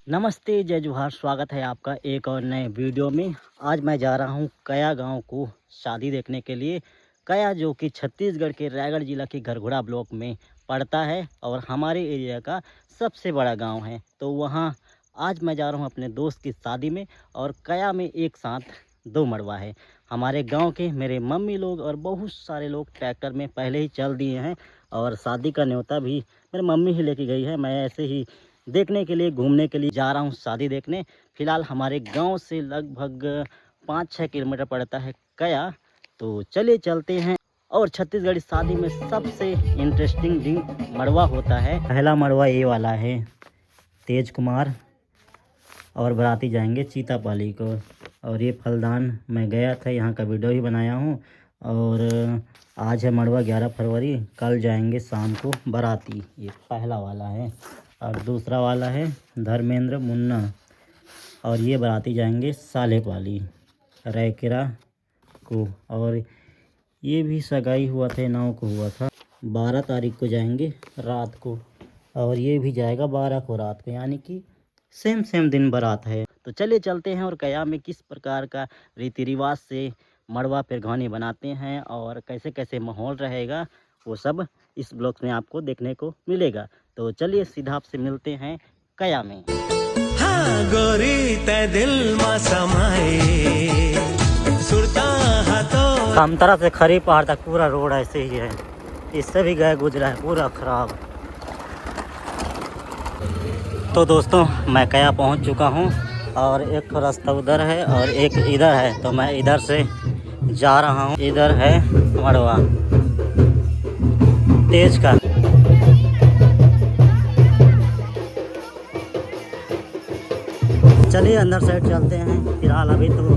नमस्ते, जय जोहार। स्वागत है आपका एक और नए वीडियो में। आज मैं जा रहा हूं कया गांव को शादी देखने के लिए। कया जो कि छत्तीसगढ़ के रायगढ़ जिला के घरघोड़ा ब्लॉक में पड़ता है और हमारे एरिया का सबसे बड़ा गांव है। तो वहां आज मैं जा रहा हूं अपने दोस्त की शादी में। और कया में एक साथ 2 मड़वा है। हमारे गांव के मेरे मम्मी लोग और बहुत सारे लोग ट्रैक्टर में पहले ही चल दिए हैं और शादी का न्योता भी मेरी मम्मी ही लेके गई है। मैं ऐसे ही देखने के लिए, घूमने के लिए जा रहा हूं शादी देखने। फ़िलहाल हमारे गांव से लगभग 5-6 किलोमीटर पड़ता है कया। तो चलिए चलते हैं। और छत्तीसगढ़ी शादी में सबसे इंटरेस्टिंग दिन मड़वा होता है। पहला मड़वा ये वाला है, तेज कुमार, और बाराती जाएंगे चीतापाली को। और ये फलदान मैं गया था, यहाँ का वीडियो भी बनाया हूँ। और आज है मड़वा 11 फरवरी, कल जाएंगे शाम को बाराती। ये पहला वाला है। और दूसरा वाला है धर्मेंद्र मुन्ना, और ये बाराती जाएंगे सालेपाली रैकेरा को। और ये भी सगाई हुआ था, 9 को हुआ था। 12 तारीख को जाएंगे रात को, और ये भी जाएगा 12 को रात को, यानी कि सेम दिन बारात है। तो चलिए चलते हैं और कया में किस प्रकार का रीति रिवाज से मड़वा पेरघौनी बनाते हैं और कैसे कैसे माहौल रहेगा, वो सब इस ब्लॉग में आपको देखने को मिलेगा। तो चलिए सीधा आपसे मिलते हैं कया में। हाँ गोरी ते दिल मा समाए सुरता हाथों। कामतरा से खरी पहाड़ तक पूरा रोड ऐसे ही है, इससे भी गए गुजरा है पूरा खराब। तो दोस्तों मैं कया पहुंच चुका हूं और एक रास्ता उधर है और एक इधर है। तो मैं इधर से जा रहा हूं। इधर है मड़वा तेज का। चलिए अंदर साइड चलते हैं। फिलहाल अभी तो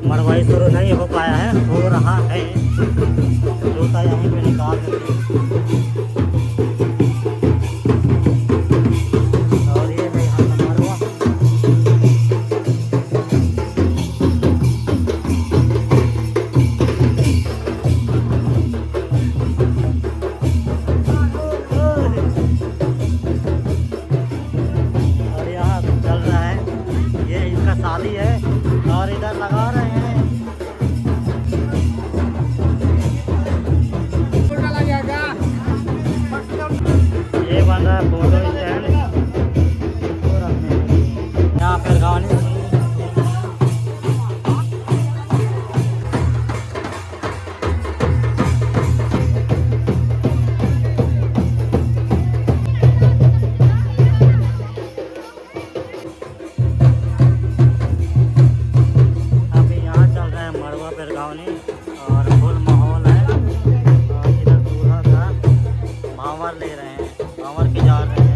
मड़वा ही शुरू नहीं हो पाया है, हो रहा है। जूता यहीं पे निकाल देते हैं। और ये है यहाँ का मड़वा। और यहाँ चल रहा है, ये इनका शादी है और इधर लगा रहे हैं। ये बन रहा है फोटो स्टैंड। यहाँ पर गाने और फुल माहौल है। और इधर दूल्हा का भावर ले रहे हैं, भावर के जा रहे हैं।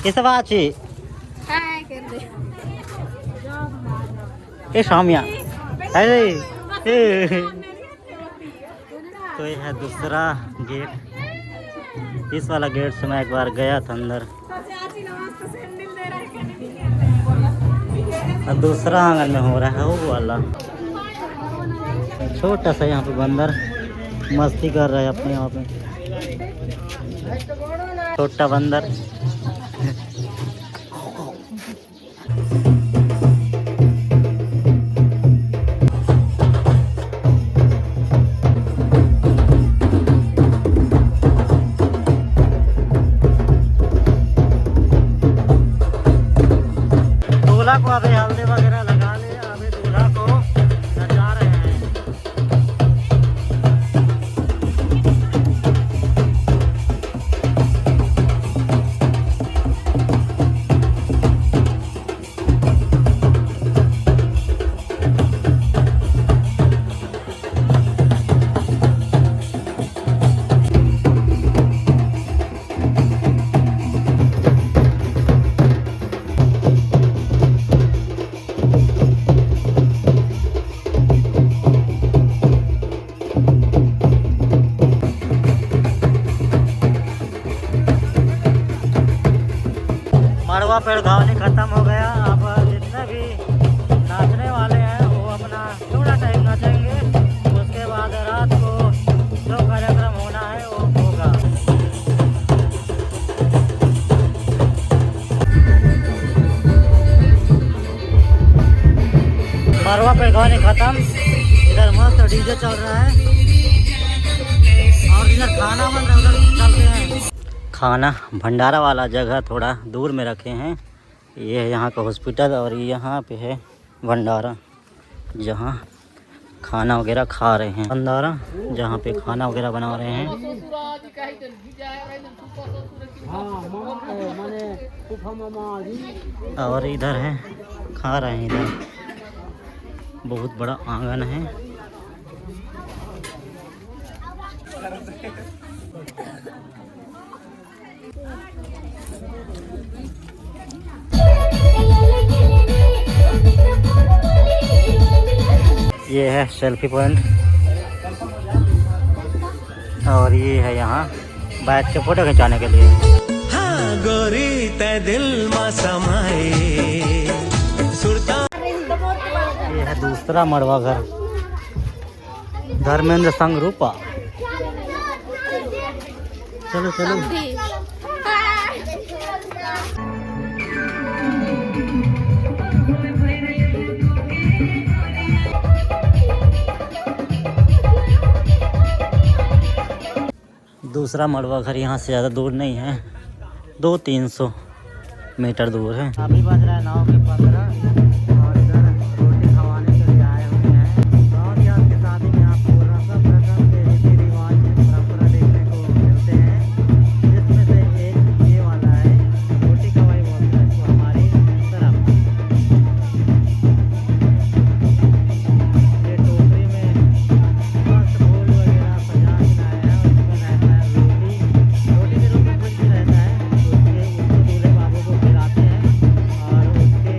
इस बाची ये शामिया अरे तो ये है दूसरा गेट। इस वाला गेट से मैं एक बार गया था अंदर। और दूसरा आंगन में हो रहा है वो वाला। छोटा सा यहाँ पे बंदर मस्ती कर रहा है अपने यहाँ पे। छोटा बंदर दूल्हा को अभी हल्दी वगैरह लगा ले। अभी दूल्हा को सजा रहे हैं। मड़वा पेड़ घावनी खत्म हो गया। अब जितने भी नाचने वाले हैं वो अपना थोड़ा टाइम नाचेंगे। उसके बाद रात को जो कार्यक्रम होना है वो होगा। मड़वा पेड़ घावनी खत्म। इधर मस्त डीजे चल रहा है और इधर खाना बन रहा है। उधर चलते हैं। खाना भंडारा वाला जगह थोड़ा दूर में रखे हैं। ये है यहाँ का हॉस्पिटल और यहाँ पे है भंडारा जहाँ खाना वगैरह खा रहे हैं। भंडारा जहाँ पे खाना वगैरह बना रहे हैं। और इधर है खा रहे हैं। इधर बहुत बड़ा आंगन है। ये है सेल्फी पॉइंट और ये है यहाँ बैठ के फोटो खिंचाने के लिए। हाँ गोरी तै दिल मा समाए सुरता। ये है दूसरा मड़वा घर। धर्मेंद्र संग रूपा। चलो चलो। दूसरा मड़वा घर यहाँ से ज़्यादा दूर नहीं है। 200-300 मीटर दूर है। अभी बज रहा है 9 के 15 और इधर रोटी खवाने के लिए आए हुए हैं। और यहाँ की शादी में आपको रस्म के रीति रिवाज परंपरा देखने को मिलते हैं। जिसमें से एक ये वाला है रोटी खवाई बोलते हैं इसको हमारी तरफ। ये टोकरी में मस्त फूल वगैरह सजा के लाया है। उसमें रहता है रोटी। रोटी के रूप में कुछ भी रहता है। उसको दूल्हे बाबू को खिलाते हैं और उसके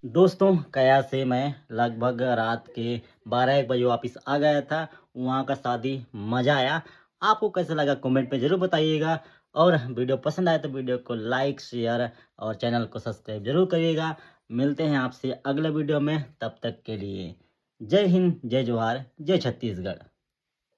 दोस्तों कया से मैं लगभग रात के 12-1 बजे वापस आ गया था। वहाँ का शादी मज़ा आया। आपको कैसा लगा कमेंट में ज़रूर बताइएगा। और वीडियो पसंद आए तो वीडियो को लाइक शेयर और चैनल को सब्सक्राइब ज़रूर करिएगा। मिलते हैं आपसे अगले वीडियो में, तब तक के लिए जय हिंद, जय जोहार, जय छत्तीसगढ़।